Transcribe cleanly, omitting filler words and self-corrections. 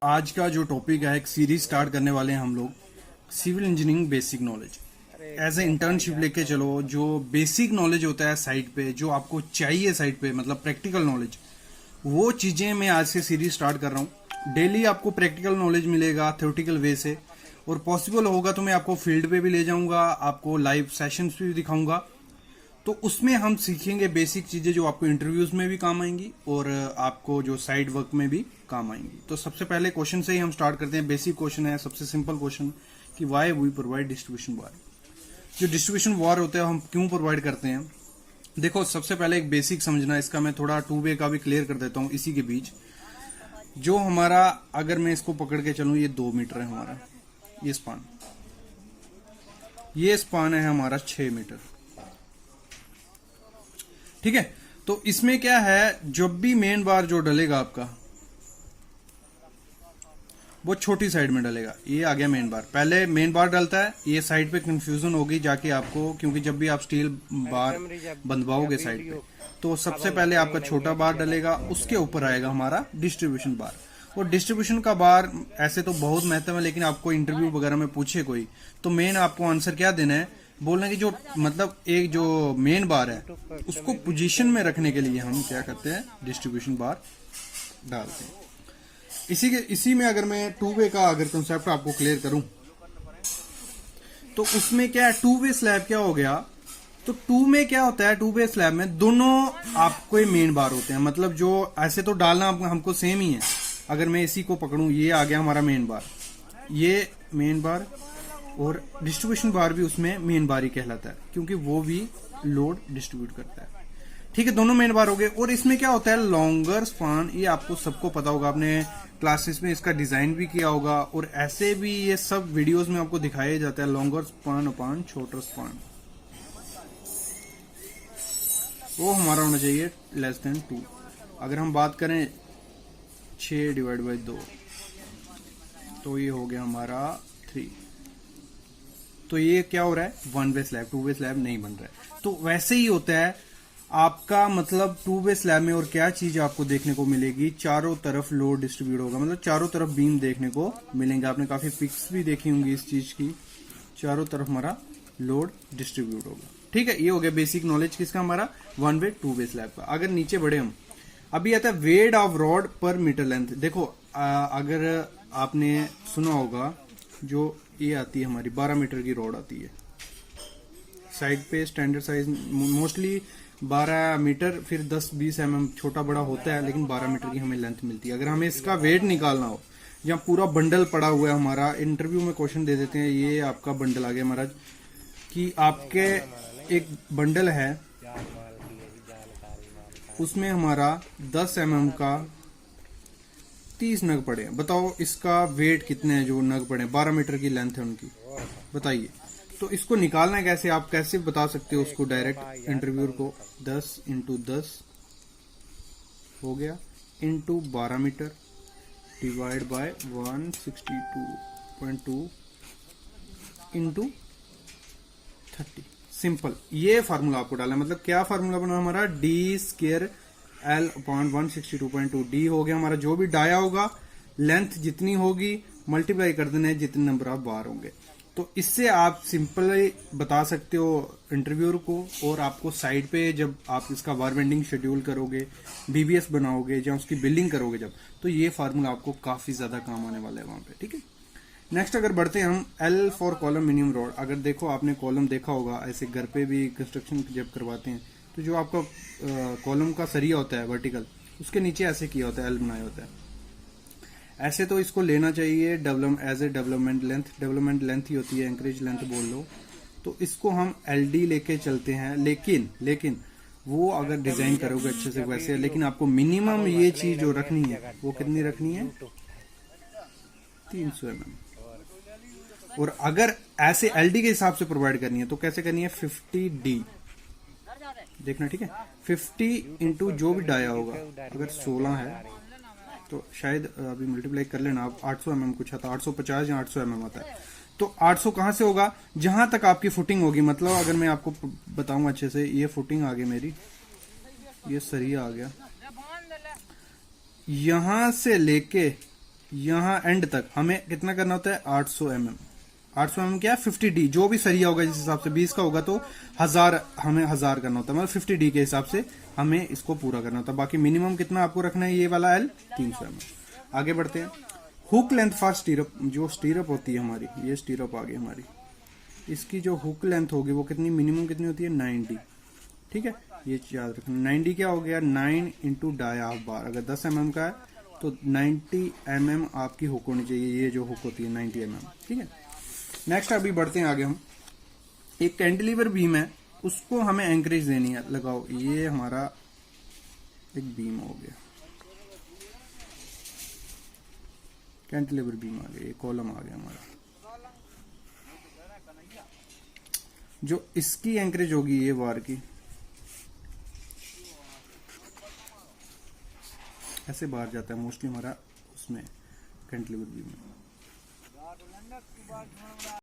आज का जो टॉपिक है, एक सीरीज स्टार्ट करने वाले हैं हम लोग, civil engineering basic knowledge. As a internship लेके चलो, जो बेसिक नॉलेज होता है साइट पे, जो आपको चाहिए साइट पे, मतलब प्रैक्टिकल नॉलेज, वो चीजें मैं आज से सीरीज स्टार्ट कर रहा हूँ। डेली आपको प्रैक्टिकल नॉलेज मिलेगा थ्योरेटिकल वे से, और पॉसिबल होगा तो मैं आपको फील्ड पे भी ले जाऊंगा, आपको लाइव सेशंस भी दिखाऊंगा। तो उसमें हम सीखेंगे बेसिक चीजें जो आपको इंटरव्यूज में भी काम आएंगी और आपको जो साइड वर्क में भी काम आएंगी। तो सबसे पहले क्वेश्चन से ही हम स्टार्ट करते हैं। बेसिक क्वेश्चन है, सबसे सिंपल क्वेश्चन, कि वाई वी प्रोवाइड डिस्ट्रीब्यूशन वार। जो डिस्ट्रीब्यूशन वार होता है हम क्यों प्रोवाइड करते हैं। देखो, सबसे पहले एक बेसिक समझना, इसका मैं थोड़ा टू वे का भी क्लियर कर देता हूँ इसी के बीच। जो हमारा, अगर मैं इसको पकड़ के चलूं, ये 2 मीटर है हमारा, ये स्पान है हमारा 6 मीटर, ठीक है। तो इसमें क्या है, जब भी मेन बार जो डलेगा आपका, वो छोटी साइड में डलेगा। ये आ गया मेन बार, पहले मेन बार डलता है, ये साइड पे कंफ्यूजन होगी जाके आपको, क्योंकि जब भी आप स्टील बार बंधवाओगे साइड पे, तो सबसे पहले आपका छोटा बार डलेगा, उसके ऊपर आएगा हमारा डिस्ट्रीब्यूशन बार। और डिस्ट्रीब्यूशन का बार ऐसे तो बहुत महत्व है, लेकिन आपको इंटरव्यू वगैरह में पूछे कोई, तो मेन आपको आंसर क्या देना है, बोलना कि जो मतलब एक जो मेन बार है उसको पोजीशन में रखने के लिए हम क्या करते हैं, डिस्ट्रीब्यूशन बार डालते हैं। इसी में अगर मैं टू वे का अगर कंसेप्ट आपको क्लियर करूं, तो उसमें क्या है, टू वे स्लैब क्या हो गया। तो टू में क्या होता है, टू वे स्लैब में दोनों आपको मेन बार होते हैं, मतलब जो ऐसे तो डालना हमको सेम ही है। अगर मैं इसी को पकड़ूं, ये आ गया हमारा मेन बार, ये मेन बार, और डिस्ट्रीब्यूशन बार भी उसमें मेन बार ही कहलाता है, क्योंकि वो भी लोड डिस्ट्रीब्यूट करता है, ठीक है। दोनों मेन बार हो गए। और इसमें क्या होता है, लॉन्गर स्पान, ये आपको सबको पता होगा, आपने क्लासेस में इसका डिजाइन भी किया होगा, और ऐसे भी ये सब वीडियोस में आपको दिखाया जाता है, लॉन्गर स्पान अपान शॉर्टर स्पान, वो हमारा होना चाहिए लेस देन 2। अगर हम बात करें 6/2, तो ये हो गया हमारा 3। तो ये क्या हो रहा है, 1 वे स्लैब, 2 वे स्लैब नहीं बन रहा है। तो वैसे ही होता है आपका, मतलब 2 वे स्लैब में और क्या चीज आपको देखने को मिलेगी, चारों तरफ लोड डिस्ट्रीब्यूट होगा, मतलब चारों तरफ बीम देखने को मिलेंगे। आपने काफी पिक्स भी देखी होंगी इस चीज की, चारों तरफ हमारा लोड डिस्ट्रीब्यूट होगा, ठीक है। ये हो गया बेसिक नॉलेज किसका, हमारा 1 वे 2 वे स्लैब का। अगर नीचे बढ़े हम, अभी आता है वेट ऑफ रॉड पर मीटर लेंथ। देखो, अगर आपने सुना होगा, जो ये आती है हमारी 12 मीटर की रॉड आती है साइड पे, स्टैंडर्ड साइज मोस्टली 12 मीटर, फिर 10-20 mm छोटा बड़ा होता है, लेकिन 12 मीटर की हमें लेंथ मिलती है। अगर हमें इसका वेट निकालना हो, या पूरा बंडल पड़ा हुआ है हमारा, इंटरव्यू में क्वेश्चन दे देते हैं, ये आपका बंडल आ गया महाराज, कि आपके एक बंडल है, उसमें हमारा 10 mm का 30 नग पड़े हैं। बताओ इसका वेट कितने हैं, जो नग पड़े, 12 मीटर की लेंथ है उनकी, बताइए। तो इसको निकालना है कैसे, आप कैसे बता सकते हो उसको डायरेक्ट इंटरव्यूअर को, 10 × 10 हो गया, into 12 metre divide by 162.2 into 30। Simple, ये फार्मूला आपको डालना है। मतलब क्या फार्मूला बना हमारा, d² L/162.2। डी हो गया हमारा, जो भी डाया होगा, लेंथ जितनी होगी मल्टीप्लाई कर देना है जितने नंबर ऑफ बार होंगे। तो इससे आप सिंपली बता सकते हो इंटरव्यूअर को, और आपको साइड पे जब आप इसका वार बेंडिंग शेड्यूल करोगे, बीबीएस बनाओगे, या उसकी बिल्डिंग करोगे जब, तो ये फार्मूला आपको काफी ज्यादा काम आने वाला है वहां पे, ठीक है। नेक्स्ट अगर बढ़ते हैं हम, L for column minimum rod. अगर देखो, आपने कॉलम देखा होगा, ऐसे घर पे भी कंस्ट्रक्शन जब करवाते हैं, तो जो आपका कॉलम का सरिया होता है वर्टिकल, उसके नीचे ऐसे किया होता है, L बनाया होता है ऐसे। तो इसको लेना चाहिए एज ए डेवलपमेंट लेंथ ही होती है, एंकरेज लेंथ बोल लो। तो इसको हम LD लेके चलते हैं, लेकिन वो अगर डिजाइन करोगे अच्छे से वैसे, लेकिन आपको मिनिमम ये चीज जो रखनी है, वो कितनी रखनी है, 300 mm। और अगर ऐसे LD के हिसाब से प्रोवाइड करनी है, तो कैसे करनी है, 50D देखना, ठीक है। 50 इंटू जो भी डाया होगा, अगर 16 है तो शायद अभी मल्टीप्लाई कर लेना आप, 800 mm कुछ आता है, 850 या 800 mm आता है। तो 800 कहां से होगा, जहां तक आपकी फुटिंग होगी। मतलब अगर मैं आपको बताऊं अच्छे से, ये फुटिंग आ गई मेरी, ये सरिया आ गया, यहां से लेके यहाँ एंड तक हमें कितना करना होता है 800 mm। 800 mm क्या है 50D, जो भी सरिया होगा जिस हिसाब से 20 का होगा तो 1000, हमें 1000 करना होता है, मतलब 50D के हिसाब से हमें इसको पूरा करना होता है। बाकी मिनिमम कितना आपको रखना है, ये वाला L 300 mm। आगे बढ़ते हैं। हुक लेंथ फॉर स्टीरअप, जो स्टीरअप होती है हमारी, ये स्टीरअप आ गई हमारी, इसकी जो हुक लेंथ होगी वो कितनी, मिनिमम कितनी होती है 90। ठीक है, ये याद रखना। 90 क्या हो गया, 9 इंटू डाई हाफ बार। अगर 10 mm का है तो 90 mm आपकी हुक होनी चाहिए, ये जो हुक होती है 90 mm। ठीक है, नेक्स्ट अभी बढ़ते हैं आगे हम। एक कैंटिलीवर बीम है, उसको हमें एंकरेज देनी है। लगाओ, ये हमारा एक बीम हो गया, कैंटिलीवर बीम आ गया, ये कॉलम आ गया हमारा। जो इसकी एंकरेज होगी ये वार की, ऐसे बाहर जाता है मोस्टली हमारा उसमें कैंटिलीवर बीम में।